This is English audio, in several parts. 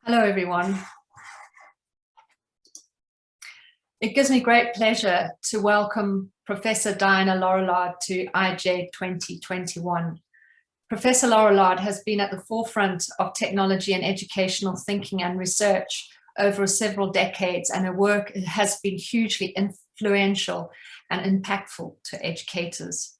Hello, everyone. It gives me great pleasure to welcome Professor Diana Lauriallard to IJ 2021. Professor Lauriallard has been at the forefront of technology and educational thinking and research over several decades, and her work has been hugely influential and impactful to educators.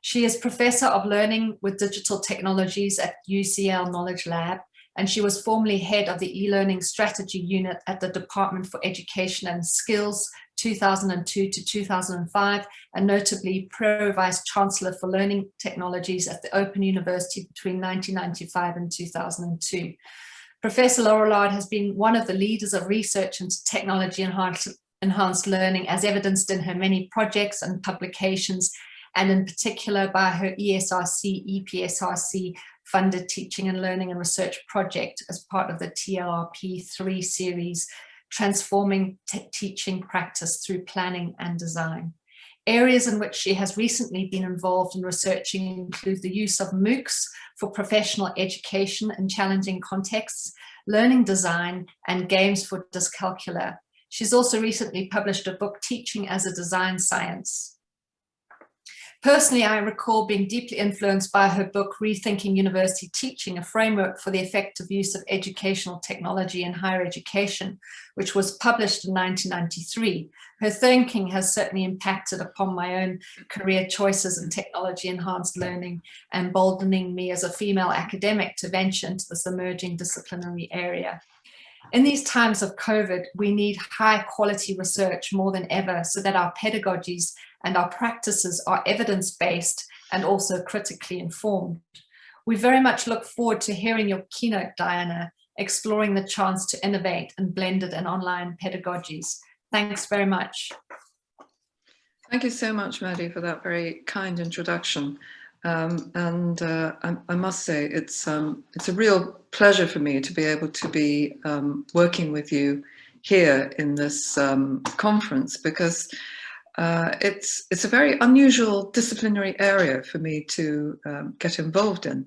She is Professor of Learning with Digital Technologies at UCL Knowledge Lab, and she was formerly head of the e-learning strategy unit at the Department for Education and Skills 2002 to 2005, and notably Pro-Vice Chancellor for Learning Technologies at the Open University between 1995 and 2002. Professor Lauriallard has been one of the leaders of research into technology enhanced learning, as evidenced in her many projects and publications, and in particular by her ESRC, EPSRC funded teaching and learning and research project as part of the TLRP 3 series, Transforming Teaching Practice Through Planning and Design. Areas in which she has recently been involved in researching include the use of MOOCs for professional education in challenging contexts, learning design, and games for dyscalculia. She's also recently published a book, Teaching as a Design Science. Personally, I recall being deeply influenced by her book, Rethinking University Teaching, a framework for the effective use of educational technology in higher education, which was published in 1993. Her thinking has certainly impacted upon my own career choices in technology-enhanced learning, emboldening me as a female academic to venture into this emerging disciplinary area. In these times of COVID, we need high quality research more than ever so that our pedagogies and our practices are evidence-based and also critically informed. We very much look forward to hearing your keynote, Diana, exploring the chance to innovate in blended and online pedagogies. Thanks very much. Thank you so much, Maddie, for that very kind introduction. I must say it's a real pleasure for me to be able to be working with you here in this conference, because it's a very unusual disciplinary area for me to get involved in.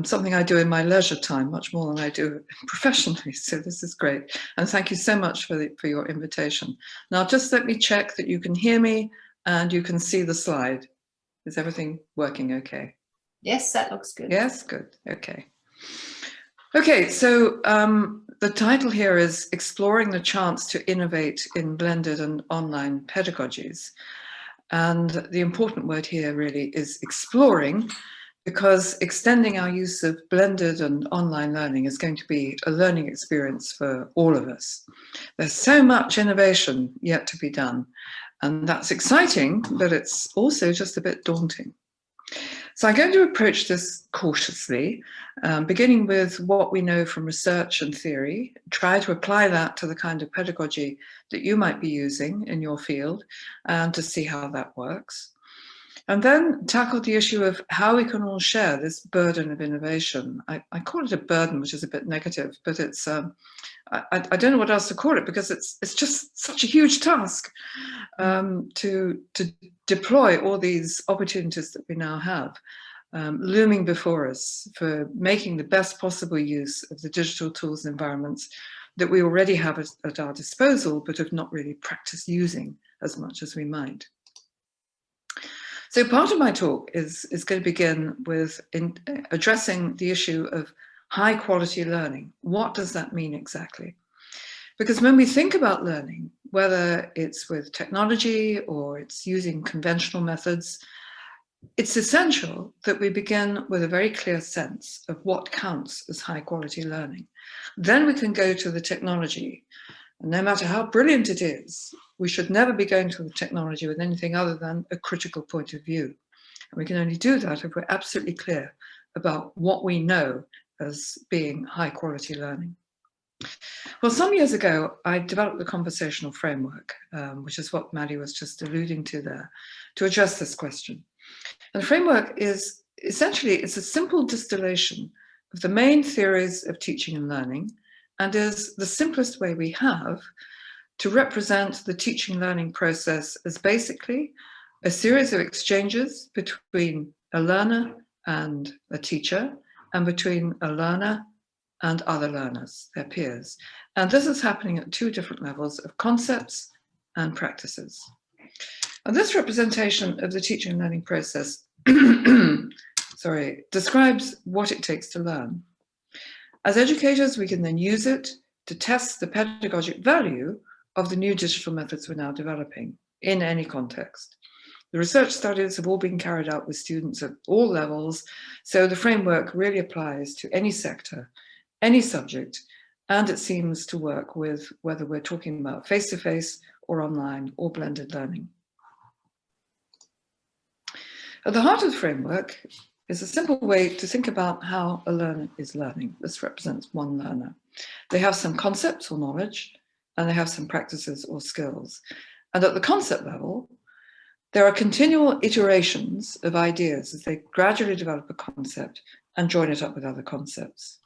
Something I do in my leisure time, much more than I do professionally. So this is great. And thank you so much for your invitation. Now, just let me check that you can hear me and you can see the slide. Is everything working okay? Yes, that looks good. Yes, good. Okay. Okay, so the title here is Exploring the Chance to Innovate in Blended and Online Pedagogies. And the important word here really is exploring, because extending our use of blended and online learning is going to be a learning experience for all of us. There's so much innovation yet to be done. And that's exciting, but it's also just a bit daunting. So I'm going to approach this cautiously, beginning with what we know from research and theory, try to apply that to the kind of pedagogy that you might be using in your field, and to see how that works. And then tackle the issue of how we can all share this burden of innovation. I call it a burden, which is a bit negative, but it's I don't know what else to call it, because it's just such a huge task to deploy all these opportunities that we now have looming before us for making the best possible use of the digital tools and environments that we already have at our disposal, but have not really practiced using as much as we might. So part of my talk is going to begin with addressing the issue of high quality learning. What does that mean exactly? Because when we think about learning, whether it's with technology or it's using conventional methods, it's essential that we begin with a very clear sense of what counts as high quality learning. Then we can go to the technology. And no matter how brilliant it is, we should never be going to the technology with anything other than a critical point of view. And we can only do that if we're absolutely clear about what we know as being high quality learning. Well, some years ago, I developed the Conversational Framework, which is what Maddie was just alluding to there, to address this question. And the framework is essentially, it's a simple distillation of the main theories of teaching and learning, and is the simplest way we have to represent the teaching learning process as basically a series of exchanges between a learner and a teacher, and between a learner and other learners, their peers. And this is happening at two different levels of concepts and practices. And this representation of the teaching and learning process describes what it takes to learn. As educators, we can then use it to test the pedagogic value of the new digital methods we're now developing in any context. The research studies have all been carried out with students at all levels, so the framework really applies to any sector, any subject, and it seems to work with whether we're talking about face-to-face or online or blended learning. At the heart of the framework is a simple way to think about how a learner is learning. This represents one learner. They have some concepts or knowledge, and they have some practices or skills. And at the concept level, there are continual iterations of ideas as they gradually develop a concept and join it up with other concepts.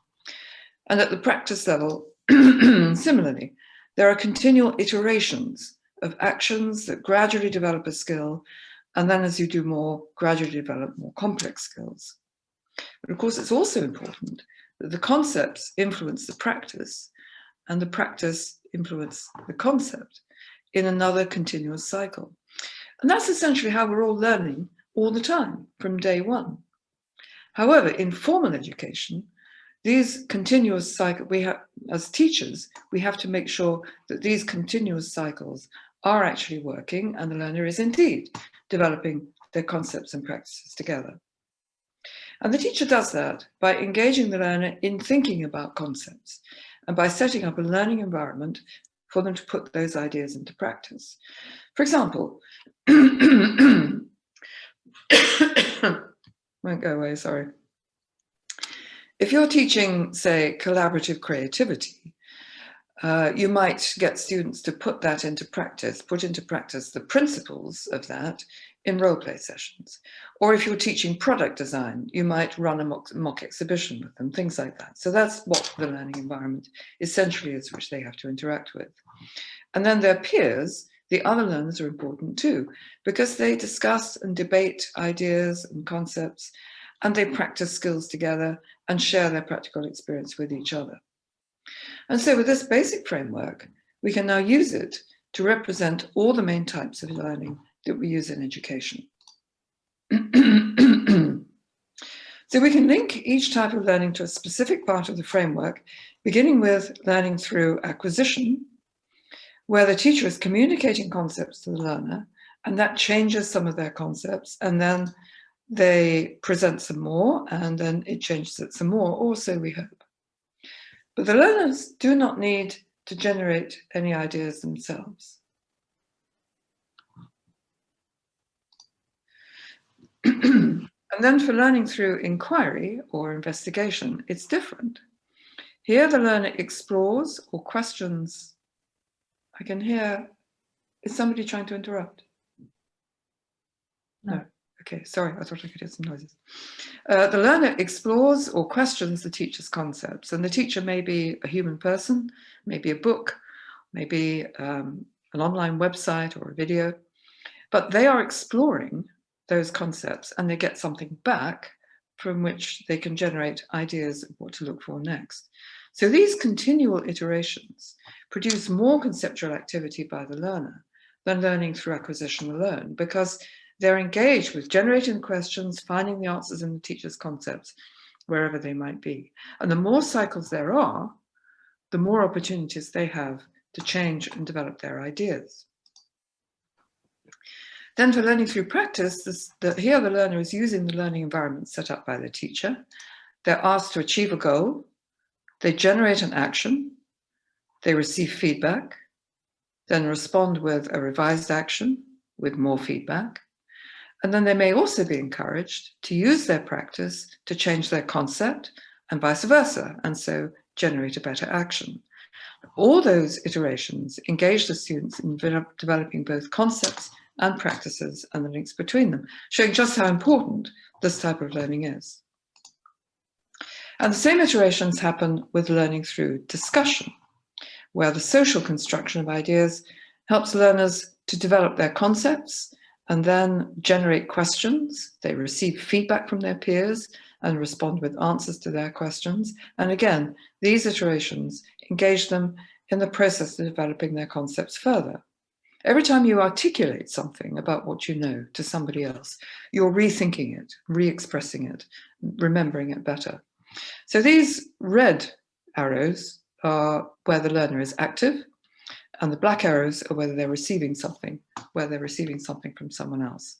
And at the practice level, similarly, there are continual iterations of actions that gradually develop a skill, and then as you do more, gradually develop more complex skills. But of course, it's also important that the concepts influence the practice, and the practice influence the concept in another continuous cycle. And that's essentially how we're all learning all the time, from day one. However, in formal education, these continuous cycles, as teachers, we have to make sure that these continuous cycles are actually working and the learner is indeed developing their concepts and practices together. And the teacher does that by engaging the learner in thinking about concepts and by setting up a learning environment for them to put those ideas into practice. For example, won't go away, sorry. If you're teaching, say, collaborative creativity, you might get students to put into practice the principles of that in role-play sessions. Or if you're teaching product design, you might run a mock exhibition with them, things like that. So that's what the learning environment essentially is, which they have to interact with. And then their peers, the other learners, are important too, because they discuss and debate ideas and concepts, and they practice skills together and share their practical experience with each other. And so with this basic framework, we can now use it to represent all the main types of learning that we use in education. So we can link each type of learning to a specific part of the framework, beginning with learning through acquisition, where the teacher is communicating concepts to the learner, and that changes some of their concepts, and then they present some more, and then it changes it some more, or so we hope. But the learners do not need to generate any ideas themselves. And then for learning through inquiry or investigation, it's different. Here the learner explores or questions. I can hear, is somebody trying to interrupt? No. Okay, sorry, I thought I could hear some noises. The learner explores or questions the teacher's concepts, and the teacher may be a human person, maybe a book, maybe an online website or a video, but they are exploring those concepts and they get something back from which they can generate ideas of what to look for next. So these continual iterations produce more conceptual activity by the learner than learning through acquisition alone, because they're engaged with generating the questions, finding the answers in the teacher's concepts, wherever they might be. And the more cycles there are, the more opportunities they have to change and develop their ideas. Then for learning through practice, here the learner is using the learning environment set up by the teacher. They're asked to achieve a goal. They generate an action. They receive feedback, then respond with a revised action with more feedback. And then they may also be encouraged to use their practice to change their concept and vice versa, and so generate a better action. All those iterations engage the students in developing both concepts and practices and the links between them, showing just how important this type of learning is. And the same iterations happen with learning through discussion, where the social construction of ideas helps learners to develop their concepts and then generate questions. They receive feedback from their peers, and respond with answers to their questions. And again, these iterations engage them in the process of developing their concepts further. Every time you articulate something about what you know to somebody else, you're rethinking it, re-expressing it, remembering it better. So these red arrows are where the learner is active, and the black arrows are whether they're receiving something, where they're receiving something from someone else.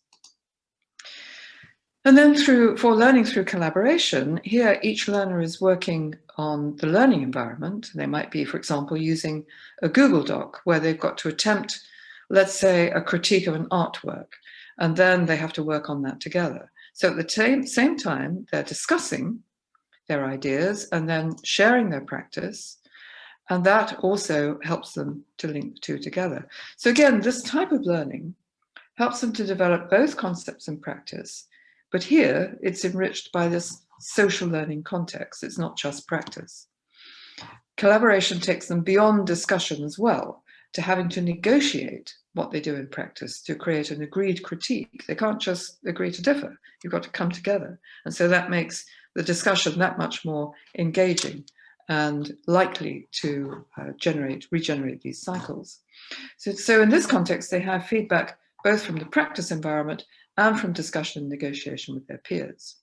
And then for learning through collaboration, here each learner is working on the learning environment. They might be, for example, using a Google Doc where they've got to attempt, let's say, a critique of an artwork, and then they have to work on that together. So at the same time, they're discussing their ideas and then sharing their practice, and that also helps them to link the two together. So again, this type of learning helps them to develop both concepts and practice, but here it's enriched by this social learning context. It's not just practice. Collaboration takes them beyond discussion as well, to having to negotiate what they do in practice to create an agreed critique. They can't just agree to differ. You've got to come together. And so that makes the discussion that much more engaging and likely to regenerate these cycles. So in this context, they have feedback both from the practice environment and from discussion and negotiation with their peers.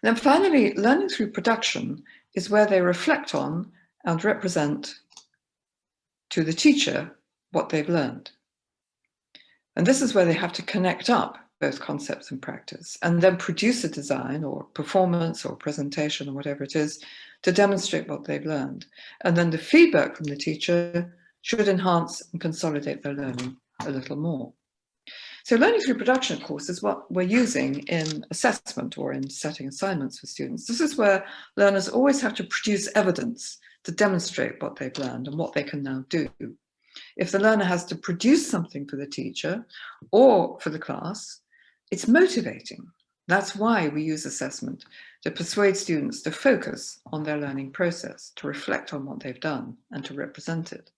Then finally, learning through production is where they reflect on and represent to the teacher what they've learned. And this is where they have to connect up both concepts and practice, and then produce a design or performance or presentation or whatever it is to demonstrate what they've learned. And then the feedback from the teacher should enhance and consolidate their learning a little more. So learning through production, of course, is what we're using in assessment or in setting assignments for students. This is where learners always have to produce evidence to demonstrate what they've learned and what they can now do. If the learner has to produce something for the teacher or for the class, it's motivating. That's why we use assessment, to persuade students to focus on their learning process, to reflect on what they've done and to represent it.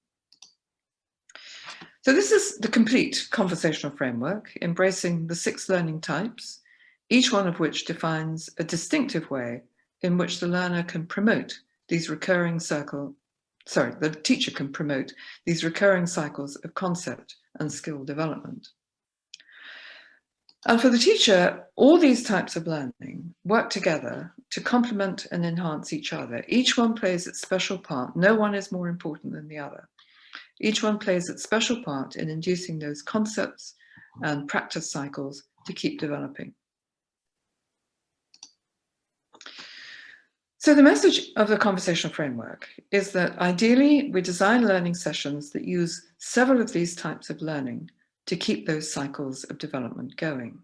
So this is the complete conversational framework, embracing the 6 learning types, each one of which defines a distinctive way in which the learner can promote these recurring the teacher can promote these recurring cycles of concept and skill development. And for the teacher, all these types of learning work together to complement and enhance each other. Each one plays its special part. No one is more important than the other. Each one plays its special part in inducing those concepts and practice cycles to keep developing. So the message of the conversational framework is that ideally we design learning sessions that use several of these types of learning to keep those cycles of development going.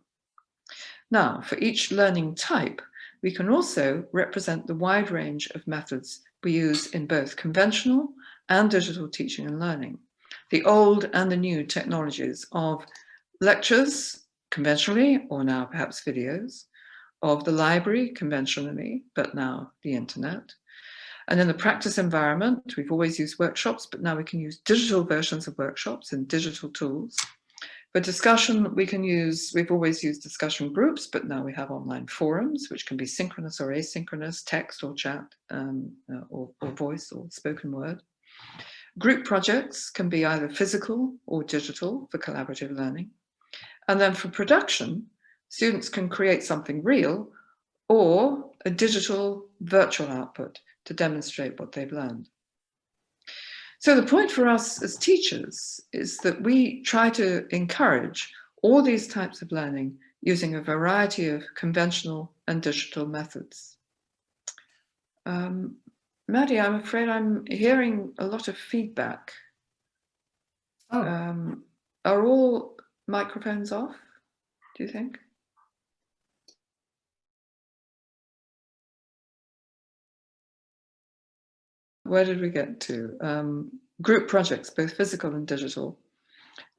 Now, for each learning type, we can also represent the wide range of methods we use in both conventional and digital teaching and learning, the old and the new technologies of lectures, conventionally, or now perhaps videos, of the library, conventionally, but now the internet. And in the practice environment, we've always used workshops, but now we can use digital versions of workshops and digital tools. For discussion, we've always used discussion groups, but now we have online forums, which can be synchronous or asynchronous, text or chat, or voice or spoken word. Group projects can be either physical or digital for collaborative learning. And then for production, students can create something real or a digital virtual output to demonstrate what they've learned. So the point for us as teachers is that we try to encourage all these types of learning using a variety of conventional and digital methods. Maddie, I'm afraid I'm hearing a lot of feedback. Oh. Are all microphones off, do you think? Where did we get to? Group projects, both physical and digital,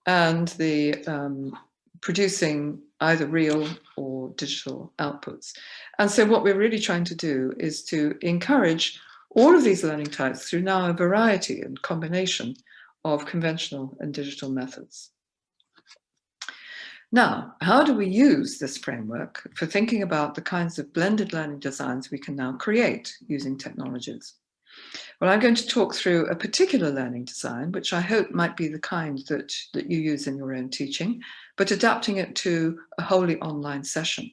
and the producing either real or digital outputs. And so what we're really trying to do is to encourage all of these learning types through now a variety and combination of conventional and digital methods. Now, how do we use this framework for thinking about the kinds of blended learning designs we can now create using technologies? Well, I'm going to talk through a particular learning design, which I hope might be the kind that you use in your own teaching, but adapting it to a wholly online session.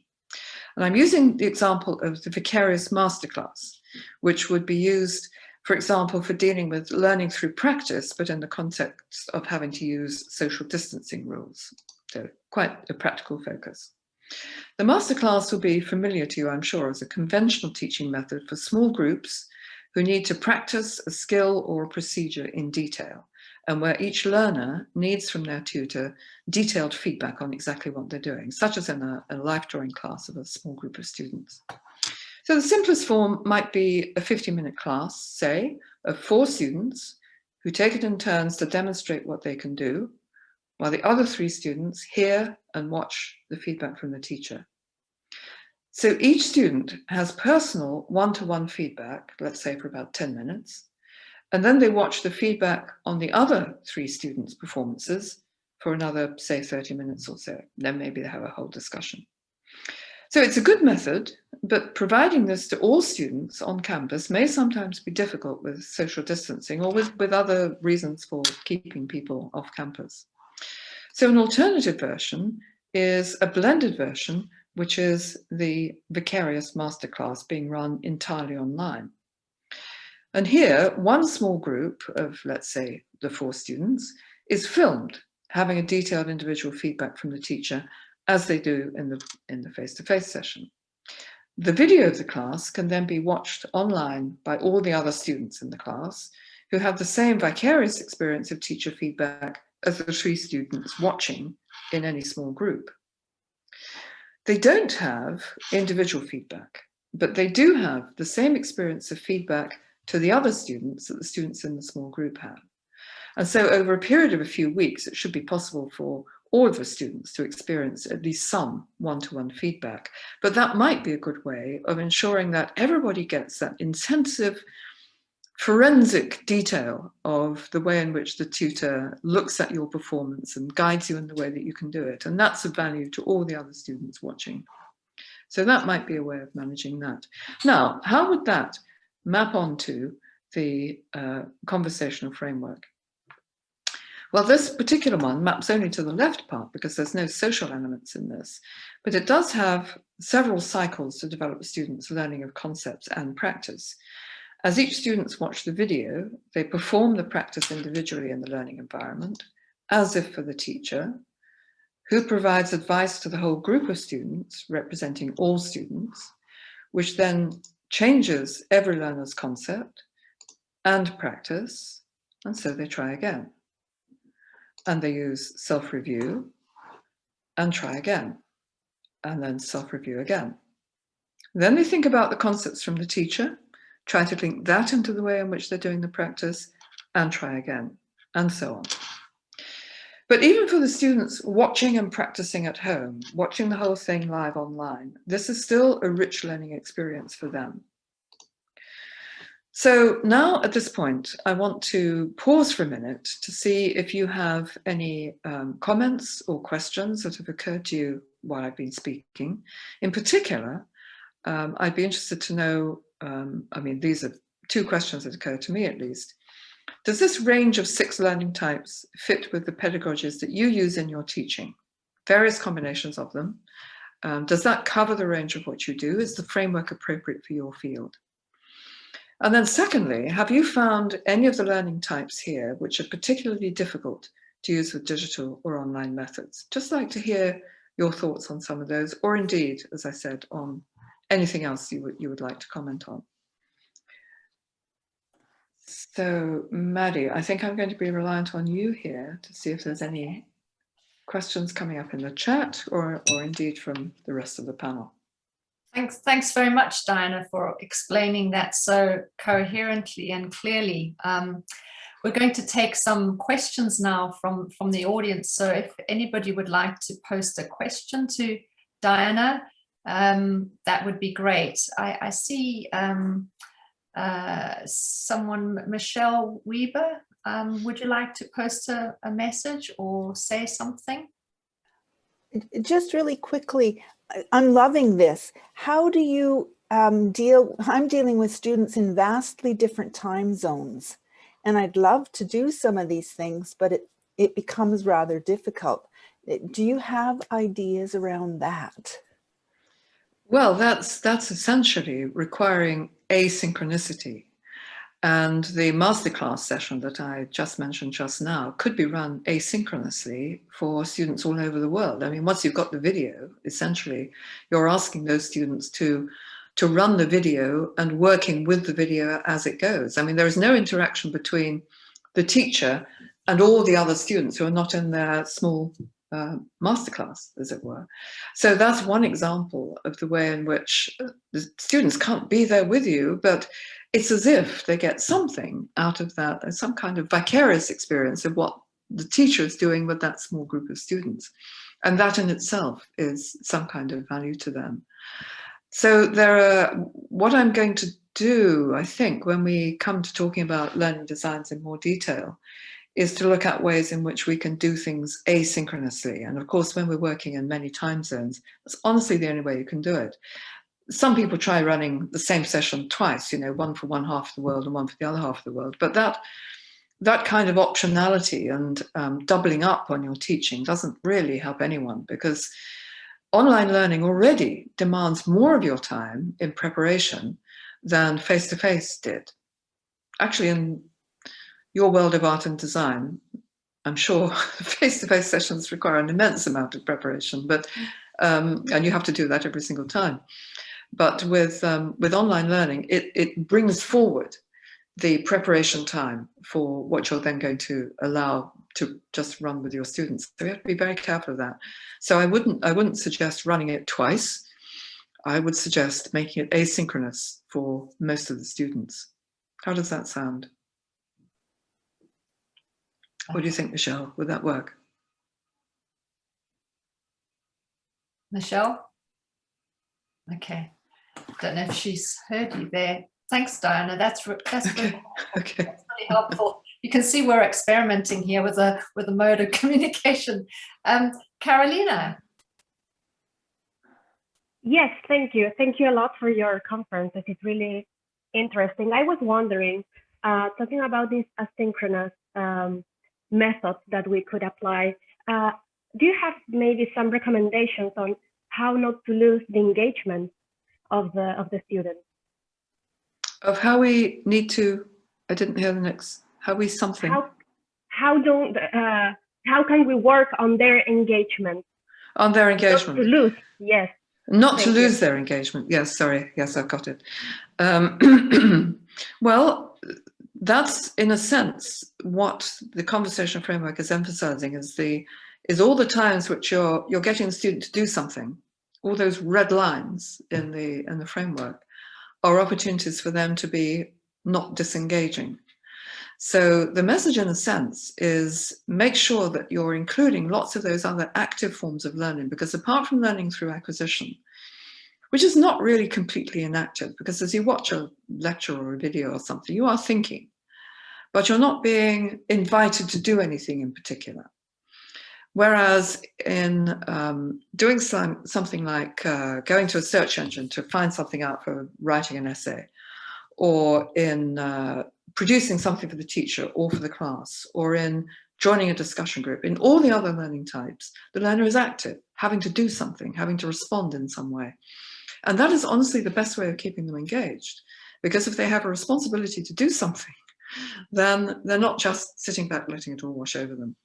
And I'm using the example of the vicarious masterclass, which would be used, for example, for dealing with learning through practice, but in the context of having to use social distancing rules. So quite a practical focus. The masterclass will be familiar to you, I'm sure, as a conventional teaching method for small groups who need to practice a skill or a procedure in detail, and where each learner needs from their tutor detailed feedback on exactly what they're doing, such as in a life drawing class of a small group of students. So the simplest form might be a 50-minute class, say, of 4 students who take it in turns to demonstrate what they can do, while the other 3 students hear and watch the feedback from the teacher. So each student has personal one-to-one feedback, let's say for about 10 minutes, and then they watch the feedback on the other 3 students' performances for another, say, 30 minutes or so. Then maybe they have a whole discussion. So it's a good method, but providing this to all students on campus may sometimes be difficult with social distancing or with other reasons for keeping people off campus. So an alternative version is a blended version, which is the vicarious masterclass being run entirely online. And here, one small group of, let's say, the 4 students is filmed, having a detailed individual feedback from the teacher, as they do in the face-to-face session. The video of the class can then be watched online by all the other students in the class who have the same vicarious experience of teacher feedback as the 3 students watching in any small group. They don't have individual feedback, but they do have the same experience of feedback to the other students that the students in the small group have. And so over a period of a few weeks, it should be possible for all of the students to experience at least some one-to-one feedback. But that might be a good way of ensuring that everybody gets that intensive forensic detail of the way in which the tutor looks at your performance and guides you in the way that you can do it. And that's of value to all the other students watching. So that might be a way of managing that. Now, how would that map onto the conversational framework? Well, this particular one maps only to the left part because there's no social elements in this, but it does have several cycles to develop students' learning of concepts and practice. As each student watch the video, they perform the practice individually in the learning environment, as if for the teacher, who provides advice to the whole group of students, representing all students, which then changes every learner's concept and practice, and so they try again. And they use self-review and try again, and then self-review again. Then they think about the concepts from the teacher, try to link that into the way in which they're doing the practice, and try again, and so on. But even for the students watching and practicing at home, watching the whole thing live online, this is still a rich learning experience for them. So now at this point, I want to pause for a minute to see if you have any comments or questions that have occurred to you while I've been speaking. In particular, I'd be interested to know, I mean, these are 2 questions that occur to me at least. Does this range of 6 learning types fit with the pedagogies that you use in your teaching? Various combinations of them. Does that cover the range of what you do? Is the framework appropriate for your field? And then secondly, have you found any of the learning types here which are particularly difficult to use with digital or online methods? Just like to hear your thoughts on some of those, or indeed, as I said, on anything else you would like to comment on. So, Maddie, I think I'm going to be reliant on you here to see if there's any questions coming up in the chat or indeed from the rest of the panel. Thanks very much, Diana, for explaining that so coherently and clearly. We're going to take some questions now from the audience. So if anybody would like to post a question to Diana, that would be great. I see someone, Michelle Weber, would you like to post a message or say something? Just really quickly, I'm loving this. How do you I'm dealing with students in vastly different time zones, and I'd love to do some of these things, but it becomes rather difficult. Do you have ideas around that? Well, that's essentially requiring asynchronicity. And the masterclass session that I just mentioned just now could be run asynchronously for students all over the world. I mean, once you've got the video, essentially, you're asking those students to run the video and working with the video as it goes. I mean, there is no interaction between the teacher and all the other students who are not in their small masterclass, as it were. So that's one example of the way in which the students can't be there with you, but it's as if they get something out of that, some kind of vicarious experience of what the teacher is doing with that small group of students. And that in itself is some kind of value to them. So what I'm going to do, I think, when we come to talking about learning designs in more detail, is to look at ways in which we can do things asynchronously. And of course, when we're working in many time zones, that's honestly the only way you can do it. Some people try running the same session twice, one for one half of the world and one for the other half of the world. But that kind of optionality and doubling up on your teaching doesn't really help anyone, because online learning already demands more of your time in preparation than face-to-face did. Actually, in your world of art and design, I'm sure face-to-face sessions require an immense amount of preparation, but and you have to do that every single time. But with online learning, it brings forward the preparation time for what you're then going to allow to just run with your students. So you have to be very careful of that. So I wouldn't suggest running it twice. I would suggest making it asynchronous for most of the students. How does that sound? What do you think, Michelle? Would that work? Michelle? Okay. Don't know if she's heard you there. Thanks, Diana. That's okay. That's really helpful. You can see we're experimenting here with a mode of communication. Carolina. Yes, thank you. Thank you a lot for your conference. It is really interesting. I was wondering, talking about these asynchronous methods that we could apply, do you have maybe some recommendations on how not to lose the engagement of the students? Of how we need to, I didn't hear the next, how we something. How can we work on their engagement? On their engagement. Not to lose, yes. Not to lose their engagement. Yes, sorry. Yes, I've got it. Well, that's in a sense what the conversational framework is emphasizing is all the times which you're getting the student to do something. All those red lines in the framework are opportunities for them to be not disengaging. So the message, in a sense, is make sure that you're including lots of those other active forms of learning, because apart from learning through acquisition, which is not really completely inactive, because as you watch a lecture or a video or something, you are thinking, but you're not being invited to do anything in particular. Whereas in doing something like going to a search engine to find something out for writing an essay, or in producing something for the teacher or for the class, or in joining a discussion group, in all the other learning types, the learner is active, having to do something, having to respond in some way. And that is honestly the best way of keeping them engaged, because if they have a responsibility to do something, then they're not just sitting back letting it all wash over them.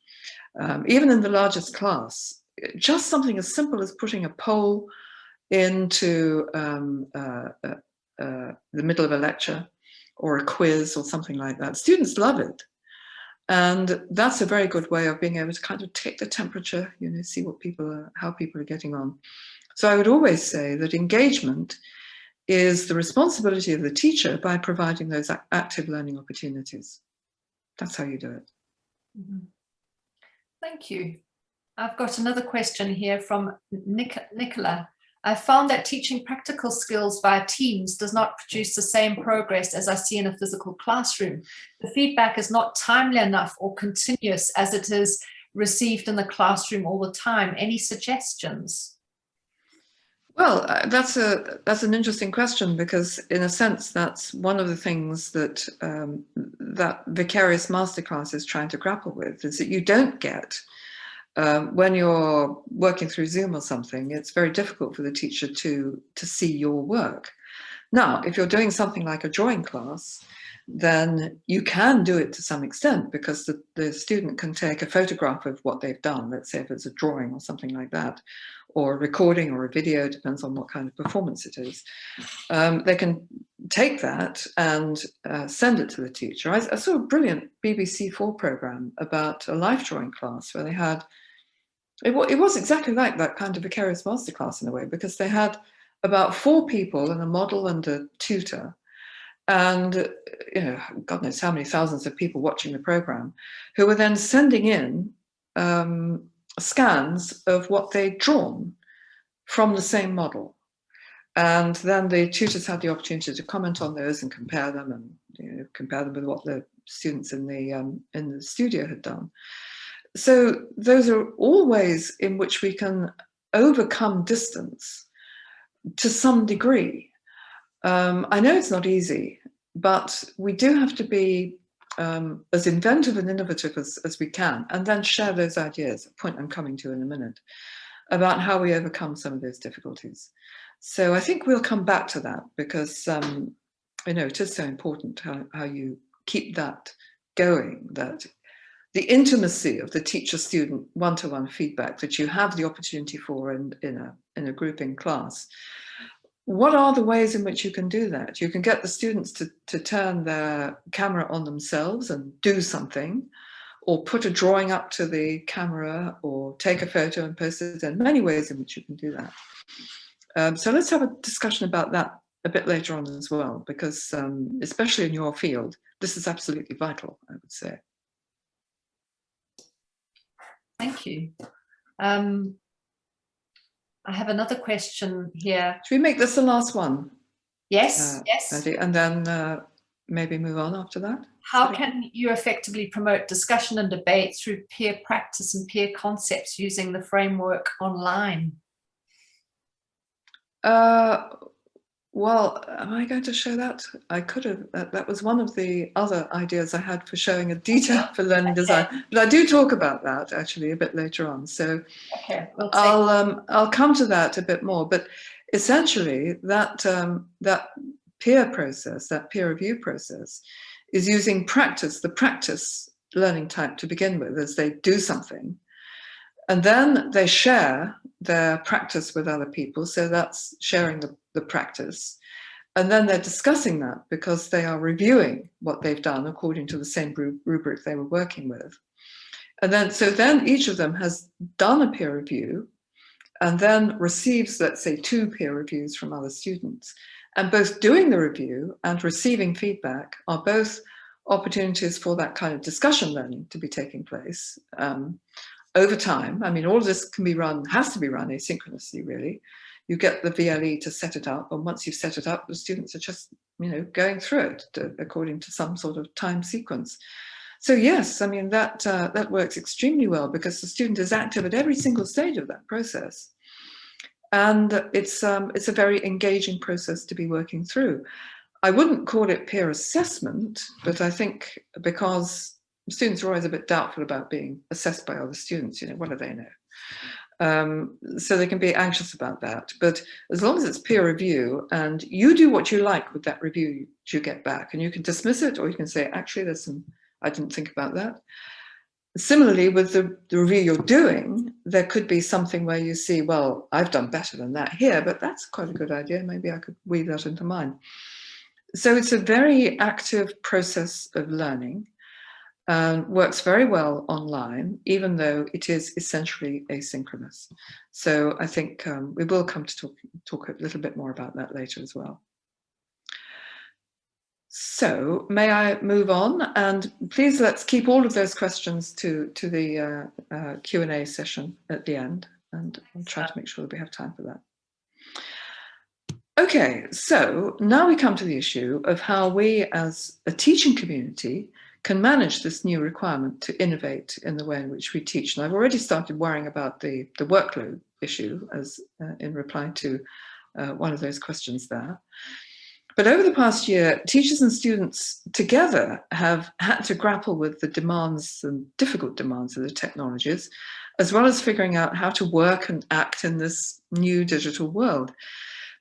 Even in the largest class, just something as simple as putting a poll into the middle of a lecture or a quiz or something like that. Students love it. And that's a very good way of being able to kind of take the temperature, see what how people are getting on. So I would always say that engagement is the responsibility of the teacher by providing those active learning opportunities. That's how you do it. Mm-hmm. Thank you. I've got another question here from Nicola. I found that teaching practical skills via Teams does not produce the same progress as I see in a physical classroom. The feedback is not timely enough or continuous as it is received in the classroom all the time? Any suggestions? Well, that's an interesting question, because in a sense that's one of the things that that vicarious masterclass is trying to grapple with, is that you don't get when you're working through Zoom or something, it's very difficult for the teacher to see your work. Now, if you're doing something like a drawing class, then you can do it to some extent, because the student can take a photograph of what they've done, let's say if it's a drawing or something like that, or a recording or a video, depends on what kind of performance it is. They can take that and send it to the teacher. I saw a brilliant BBC4 program about a life drawing class where they had, it was exactly like that kind of vicarious masterclass in a way, because they had about 4 people and a model and a tutor, and God knows how many thousands of people watching the program, who were then sending in scans of what they'd drawn from the same model. And then the tutors had the opportunity to comment on those and compare them, and compare them with what the students in the studio had done. So those are all ways in which we can overcome distance to some degree. I know it's not easy, but we do have to be as inventive and innovative as we can, and then share those ideas, a point I'm coming to in a minute, about how we overcome some of those difficulties. So I think we'll come back to that, because it is so important how you keep that going, that the intimacy of the teacher-student one-to-one feedback that you have the opportunity for in a grouping class. What are the ways in which you can do that? You can get the students to turn their camera on themselves and do something, or put a drawing up to the camera, or take a photo and post it. There are many ways in which you can do that. So let's have a discussion about that a bit later on as well, because especially in your field, this is absolutely vital, I would say. Thank you. I have another question here. Should we make this the last one? Yes, yes. Eddie, and then maybe move on after that? How can you effectively promote discussion and debate through peer practice and peer concepts using the framework online? Well, am I going to show that? I could have. That was one of the other ideas I had for showing a detail for learning design. But I do talk about that actually a bit later on. So okay, I'll come to that a bit more. But essentially, that that peer process, that peer review process, is using practice, the practice learning type to begin with, as they do something, and then they share their practice with other people. So that's sharing the practice. And then they're discussing that, because they are reviewing what they've done according to the same rubric they were working with. And then each of them has done a peer review, and then receives, let's say, 2 peer reviews from other students. And both doing the review and receiving feedback are both opportunities for that kind of discussion learning to be taking place over time. I mean, all of this can be run, has to be run asynchronously, really. You get the VLE to set it up, and once you've set it up, the students are just, going through it according to some sort of time sequence. So yes, I mean, that works extremely well, because the student is active at every single stage of that process. And it's a very engaging process to be working through. I wouldn't call it peer assessment, but I think because students are always a bit doubtful about being assessed by other students, what do they know? So they can be anxious about that. But as long as it's peer review and you do what you like with that review you get back, and you can dismiss it, or you can say, actually, I didn't think about that. Similarly, with the review you're doing, there could be something where you see, well, I've done better than that here, but that's quite a good idea. Maybe I could weave that into mine. So it's a very active process of learning. Works very well online, even though it is essentially asynchronous. So I think we will come to talk a little bit more about that later as well. So may I move on? And please, let's keep all of those questions to the Q&A session at the end, and I'll try to make sure that we have time for that. Okay, so now we come to the issue of how we as a teaching community can manage this new requirement to innovate in the way in which we teach. And I've already started worrying about the workload issue as in reply to one of those questions there. But over the past year, teachers and students together have had to grapple with the demands and difficult demands of the technologies, as well as figuring out how to work and act in this new digital world,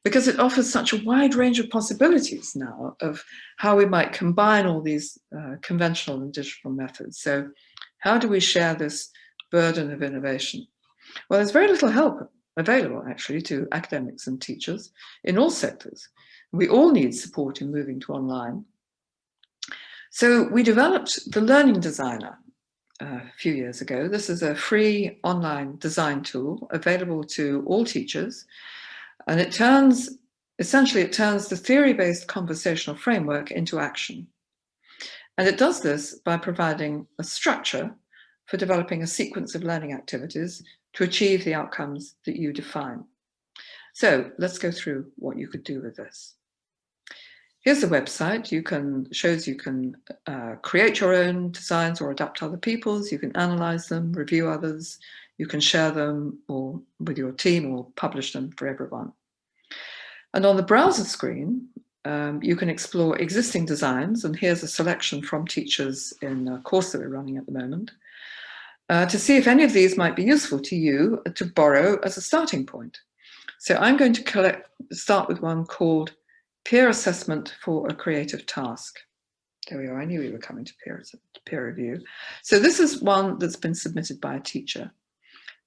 because it offers such a wide range of possibilities now of how we might combine all these conventional and digital methods. So how do we share this burden of innovation? Well, there's very little help available actually to academics and teachers in all sectors. We all need support in moving to online. So we developed the Learning Designer a few years ago. This is a free online design tool available to all teachers. And it essentially turns the theory-based conversational framework into action. And it does this by providing a structure for developing a sequence of learning activities to achieve the outcomes that you define. So let's go through what you could do with this. Here's the website. Shows you can create your own designs or adapt other people's. You can analyze them, review others. You can share them or with your team or publish them for everyone. And on the browser screen, you can explore existing designs. And here's a selection from teachers in a course that we're running at the moment to see if any of these might be useful to you to borrow as a starting point. So I'm going to start with one called Peer Assessment for a Creative Task. There we are. I knew we were coming to peer review. So this is one that's been submitted by a teacher.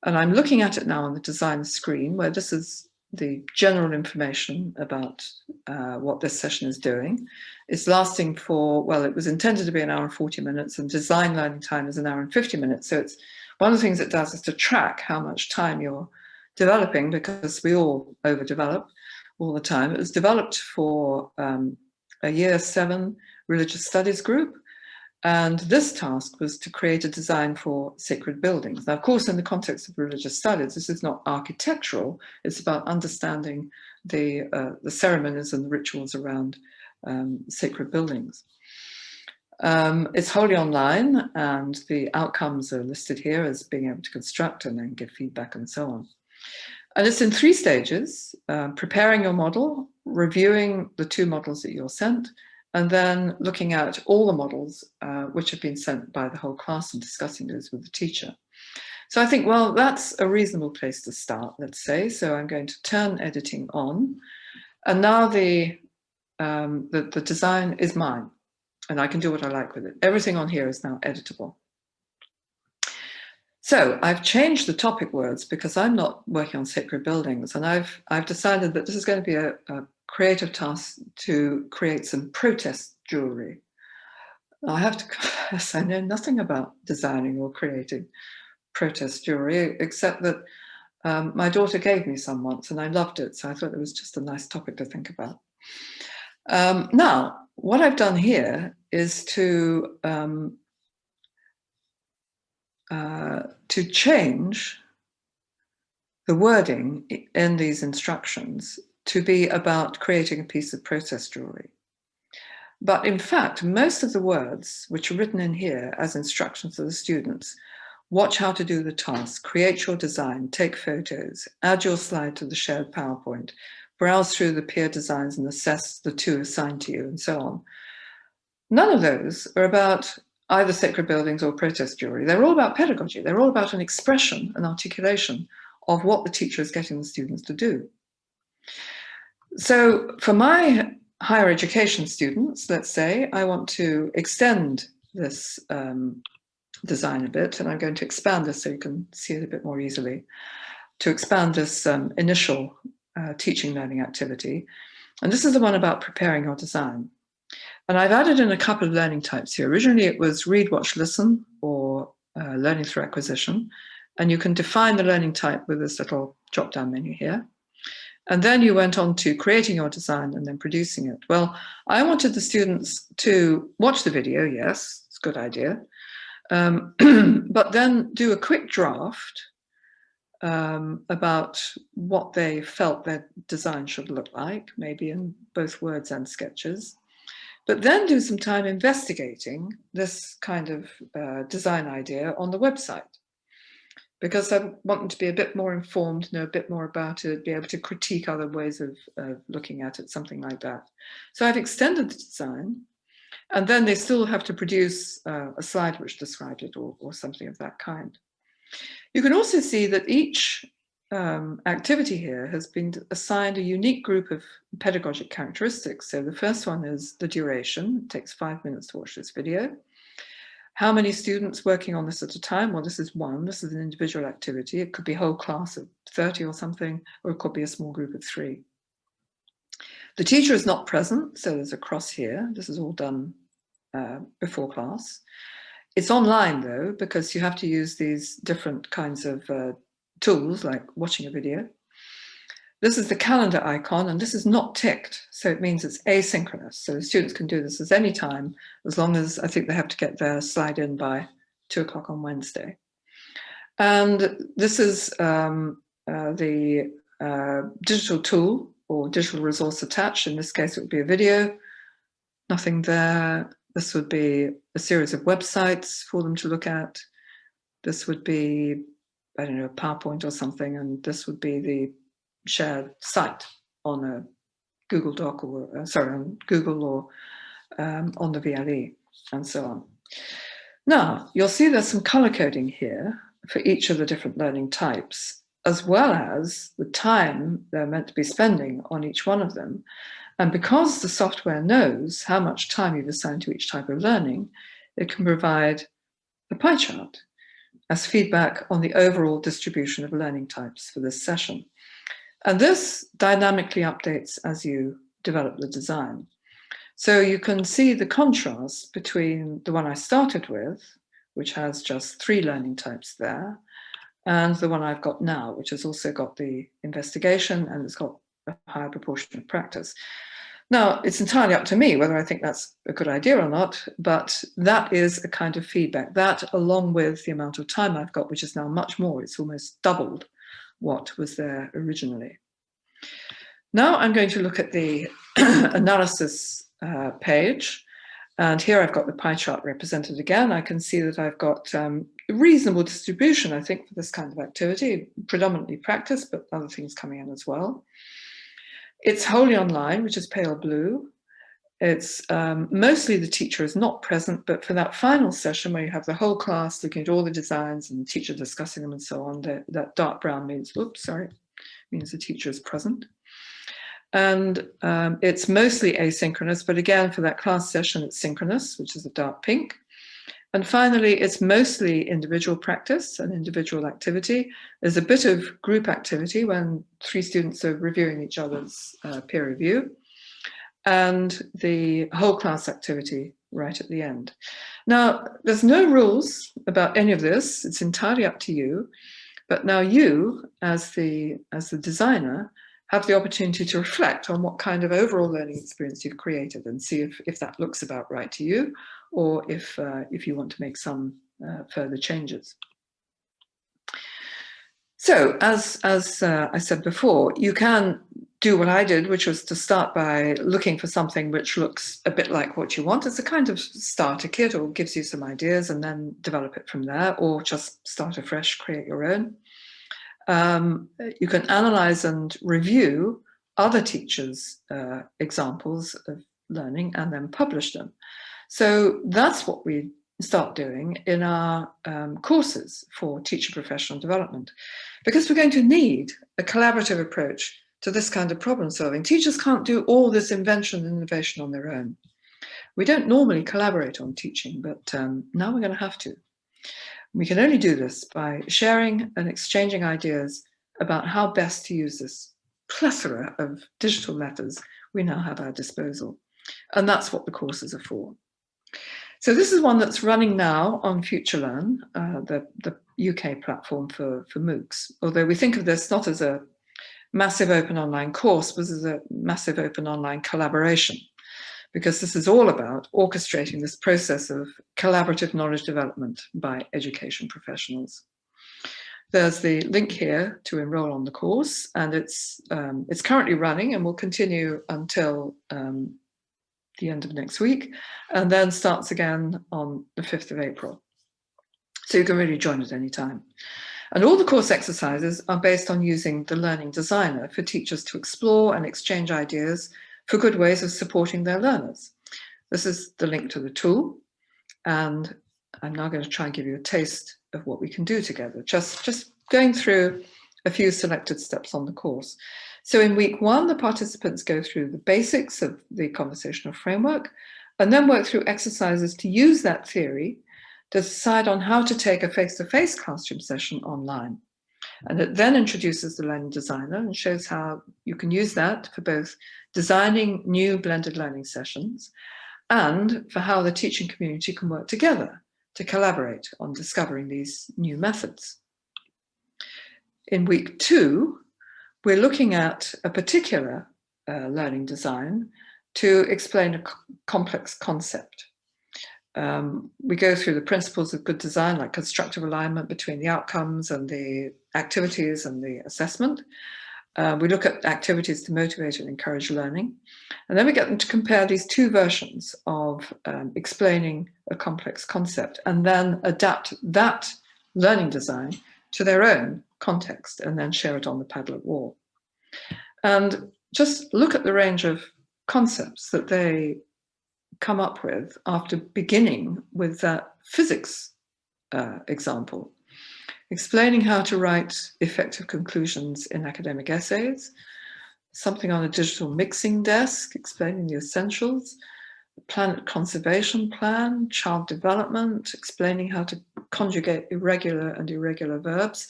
And I'm looking at it now on the design screen, where this is the general information about what this session is doing. It's lasting for, well, it was intended to be 1 hour and 40 minutes, and design learning time is 1 hour and 50 minutes. So it's one of the things it does is to track how much time you're developing, because we all overdevelop all the time. It was developed for a year 7 religious studies group. And this task was to create a design for sacred buildings. Now, of course, in the context of religious studies, this is not architectural. It's about understanding the ceremonies and the rituals around sacred buildings. It's wholly online, and the outcomes are listed here as being able to construct and then give feedback and so on. And it's in 3 stages: preparing your model, reviewing the 2 models that you're sent, and then looking at all the models which have been sent by the whole class and discussing those with the teacher. So I think, well, that's a reasonable place to start, let's say. So I'm going to turn editing on. And now the design is mine, and I can do what I like with it. Everything on here is now editable. So I've changed the topic words because I'm not working on sacred buildings, and I've decided that this is going to be a creative task to create some protest jewelry. I have to confess, I know nothing about designing or creating protest jewelry, except that my daughter gave me some once and I loved it, so I thought it was just a nice topic to think about. Now, what I've done here is to change the wording in these instructions to be about creating a piece of protest jewelry. But in fact, most of the words which are written in here as instructions to the students: watch how to do the task, create your design, take photos, add your slide to the shared PowerPoint, browse through the peer designs and assess the 2 assigned to you, and so on. None of those are about either sacred buildings or protest jewelry. They're all about pedagogy. They're all about an expression, an articulation of what the teacher is getting the students to do. So for my higher education students, let's say, I want to extend this design a bit, and I'm going to expand this so you can see it a bit more easily, to expand this initial teaching learning activity. And this is the one about preparing your design. And I've added in a couple of learning types here. Originally it was read, watch, listen, or learning through acquisition. And you can define the learning type with this little drop-down menu here. And then you went on to creating your design and then producing it. Well, I wanted the students to watch the video, yes, it's a good idea, but then do a quick draft about what they felt their design should look like, maybe in both words and sketches. but then do some time investigating this kind of design idea on the website, because I want them to be a bit more informed, know a bit more about it, be able to critique other ways of looking at it, something like that. So I've extended the design, and then they still have to produce a slide which described it, or something of that kind. You can also see that each activity here has been assigned a unique group of pedagogic characteristics. So the first one is the duration. It takes 5 minutes to watch this video. How many students working on this at a time? Well, this is one. This is an individual activity. It could be a whole class of 30 or something, or it could be a small group of 3. The teacher is not present, so there's a cross here. This is all done before class. It's online, though, because you have to use these different kinds of tools, like watching a video. This is the calendar icon, and this is not ticked, so it means it's asynchronous. So students can do this at any time, as long as I think they have to get their slide in by 2 o'clock on Wednesday. And this is the digital tool or digital resource attached. In this case, it would be a video, nothing there. This would be a series of websites for them to look at. This would be, I don't know, a PowerPoint or something, and this would be the shared site on a Google Doc, or sorry, on Google, or on the VLE, and so on. Now, you'll see there's some color coding here for each of the different learning types, as well as the time they're meant to be spending on each one of them. And because the software knows how much time you've assigned to each type of learning, it can provide a pie chart as feedback on the overall distribution of learning types for this session. And this dynamically updates as you develop the design. So you can see the contrast between the one I started with, which has just 3 learning types there, and the one I've got now, which has also got the investigation and it's got a higher proportion of practice. Now, it's entirely up to me whether I think that's a good idea or not, but that is a kind of feedback. That, along with the amount of time I've got, which is now much more, it's almost doubled what was there originally. Now I'm going to look at the analysis page, and here I've got the pie chart represented again. I can see that I've got a reasonable distribution, I think, for this kind of activity, predominantly practice, but other things coming in as well. It's wholly online, which is pale blue. It's mostly the teacher is not present, but for that final session where you have the whole class looking at all the designs and the teacher discussing them and so on, that dark brown means, oops, sorry, means the teacher is present. And it's mostly asynchronous, but again, for that class session, it's synchronous, which is the dark pink. And finally, it's mostly individual practice and individual activity. There's a bit of group activity when 3 students are reviewing each other's peer review, and the whole class activity right at the end. Now, there's no rules about any of this. It's entirely up to you. But now you, as the designer, have the opportunity to reflect on what kind of overall learning experience you've created and see if that looks about right to you, or if you want to make some further changes. So, as I said before, you can do what I did, which was to start by looking for something which looks a bit like what you want. It's a kind of starter kit, or gives you some ideas, and then develop it from there, or just start afresh, create your own. You can analyze and review other teachers' examples of learning and then publish them. So that's what we start doing in our courses for teacher professional development, because we're going to need a collaborative approach to this kind of problem solving. Teachers can't do all this invention and innovation on their own. We don't normally collaborate on teaching, but now we're going to have to. We can only do this by sharing and exchanging ideas about how best to use this plethora of digital methods we now have at our disposal. And that's what the courses are for. So this is one that's running now on FutureLearn, the UK platform for MOOCs, although we think of this not as a massive open online course, but as a massive open online collaboration, because this is all about orchestrating this process of collaborative knowledge development by education professionals. There's the link here to enroll on the course, and it's currently running and will continue until the end of next week, and then starts again on the 5th of April. So you can really join at any time. And all the course exercises are based on using the Learning Designer for teachers to explore and exchange ideas for good ways of supporting their learners. This is the link to the tool, and I'm now going to try and give you a taste of what we can do together, just going through a few selected steps on the course. So in week 1, the participants go through the basics of the conversational framework and then work through exercises to use that theory to decide on how to take a face-to-face classroom session online. And it then introduces the Learning Designer and shows how you can use that for both designing new blended learning sessions and for how the teaching community can work together to collaborate on discovering these new methods. In week 2, we're looking at a particular learning design to explain a complex concept. We go through the principles of good design, like constructive alignment between the outcomes and the activities and the assessment. We look at activities to motivate and encourage learning. And then we get them to compare these two versions of explaining a complex concept and then adapt that learning design to their own context and then share it on the Padlet wall. And just look at the range of concepts that they come up with after beginning with that physics example, explaining how to write effective conclusions in academic essays, something on a digital mixing desk, explaining the essentials, planet conservation plan, child development, explaining how to conjugate irregular and irregular verbs.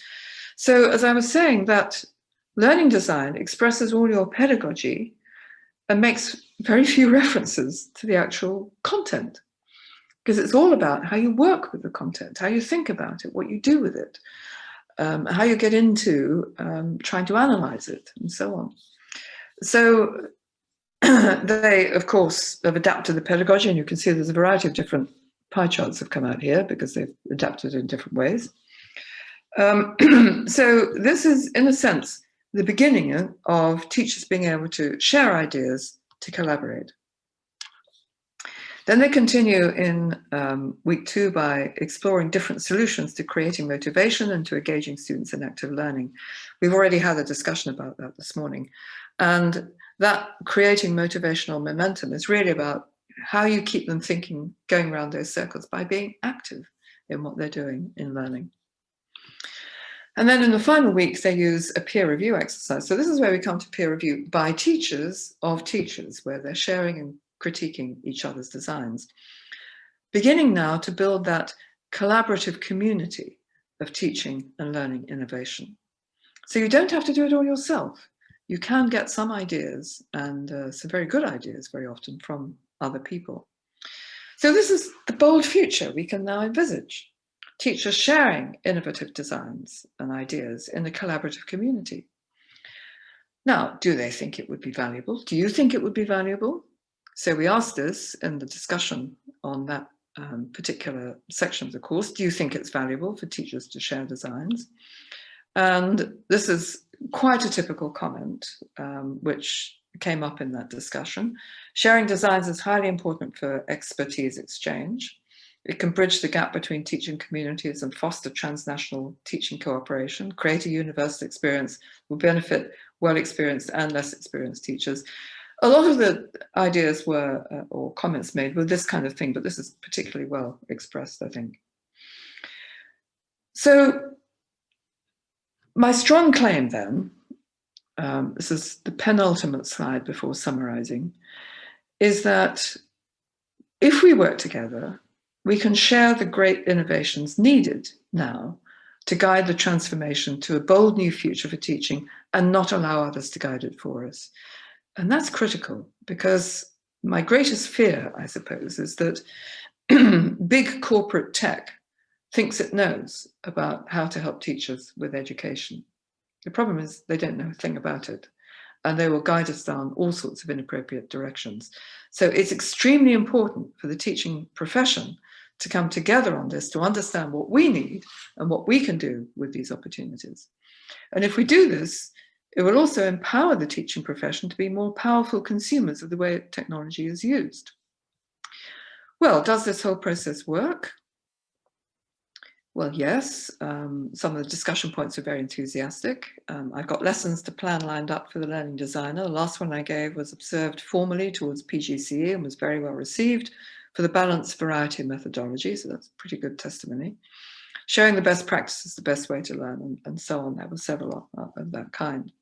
So as I was saying, that learning design expresses all your pedagogy and makes very few references to the actual content, because it's all about how you work with the content, how you think about it, what you do with it, how you get into trying to analyze it, and so on. So they, of course, have adapted the pedagogy, and you can see there's a variety of different pie charts have come out here because they've adapted in different ways. So this is, in a sense, the beginning of teachers being able to share ideas, to collaborate. Then they continue in week 2 by exploring different solutions to creating motivation and to engaging students in active learning. We've already had a discussion about that this morning. And that creating motivational momentum is really about how you keep them thinking, going around those circles by being active in what they're doing in learning. And then in the final weeks, they use a peer review exercise. So this is where we come to peer review by teachers of teachers, where they're sharing and critiquing each other's designs. Beginning now to build that collaborative community of teaching and learning innovation. So you don't have to do it all yourself. You can get some ideas, and some very good ideas very often, from other people. So this is the bold future we can now envisage. Teachers sharing innovative designs and ideas in a collaborative community. Now, do they think it would be valuable? Do you think it would be valuable? So we asked this in the discussion on that particular section of the course. Do you think it's valuable for teachers to share designs? And this is quite a typical comment, which came up in that discussion. Sharing designs is highly important for expertise exchange. It can bridge the gap between teaching communities and foster transnational teaching cooperation, create a universal experience, will benefit well-experienced and less experienced teachers. A lot of the ideas were, or comments made, were this kind of thing, but this is particularly well expressed, I think. So my strong claim then, this is the penultimate slide before summarizing, is that if we work together, we can share the great innovations needed now to guide the transformation to a bold new future for teaching and not allow others to guide it for us. And that's critical, because my greatest fear, I suppose, is that big corporate tech thinks it knows about how to help teachers with education. The problem is they don't know a thing about it, and they will guide us down all sorts of inappropriate directions. So it's extremely important for the teaching profession to come together on this, to understand what we need and what we can do with these opportunities. And if we do this, It will also empower the teaching profession to be more powerful consumers of the way technology is used. Well, does this whole process work? Well, yes, some of the discussion points are very enthusiastic. I've got lessons to plan lined up for the learning designer. The last one I gave was observed formally towards PGCE and was very well received for the balanced variety of methodology, so that's pretty good testimony. Showing the best practice is the best way to learn, and so on. There were several of that kind.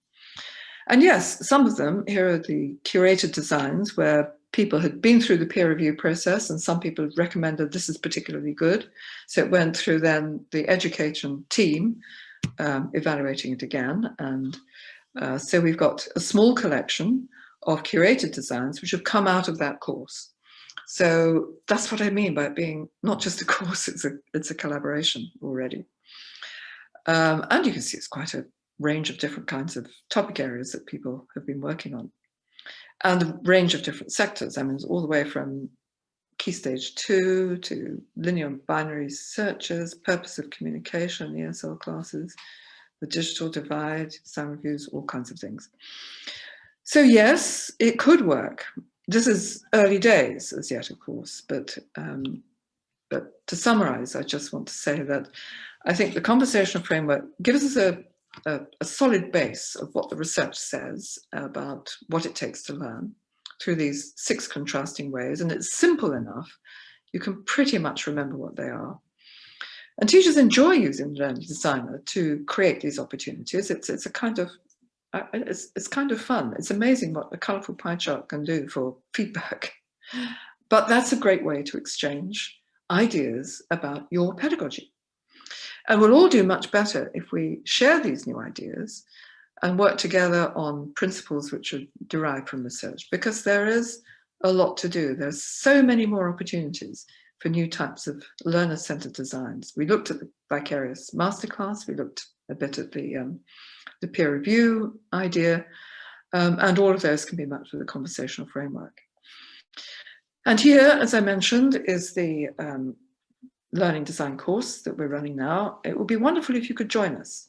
And yes, some of them, here are the curated designs where people had been through the peer review process and some people had recommended this is particularly good. So it went through then the education team evaluating it again. And so we've got a small collection of curated designs which have come out of that course. So that's what I mean by it being not just a course, it's a collaboration already. And you can see it's quite a range of different kinds of topic areas that people have been working on. And a range of different sectors. I mean, it's all the way from Key Stage 2 to linear and binary searches, purpose of communication, ESL classes, the digital divide, design reviews, all kinds of things. So yes, it could work. This is early days as yet, of course, but to summarize, I just want to say that I think the conversational framework gives us a solid base of what the research says about what it takes to learn through these 6 contrasting ways, and it's simple enough. You can pretty much remember what they are. And teachers enjoy using the learning designer to create these opportunities. It's a kind of, it's kind of fun. It's amazing what a colorful pie chart can do for feedback. But that's a great way to exchange ideas about your pedagogy. And we'll all do much better if we share these new ideas and work together on principles which are derived from research, because there is a lot to do. There's so many more opportunities for new types of learner-centered designs. We looked at the vicarious masterclass, we looked a bit at the peer review idea, and all of those can be mapped with a conversational framework. And here, as I mentioned, is the learning design course that we're running now. It would be wonderful if you could join us.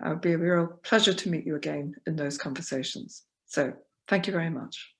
It would be a real pleasure to meet you again in those conversations. So thank you very much.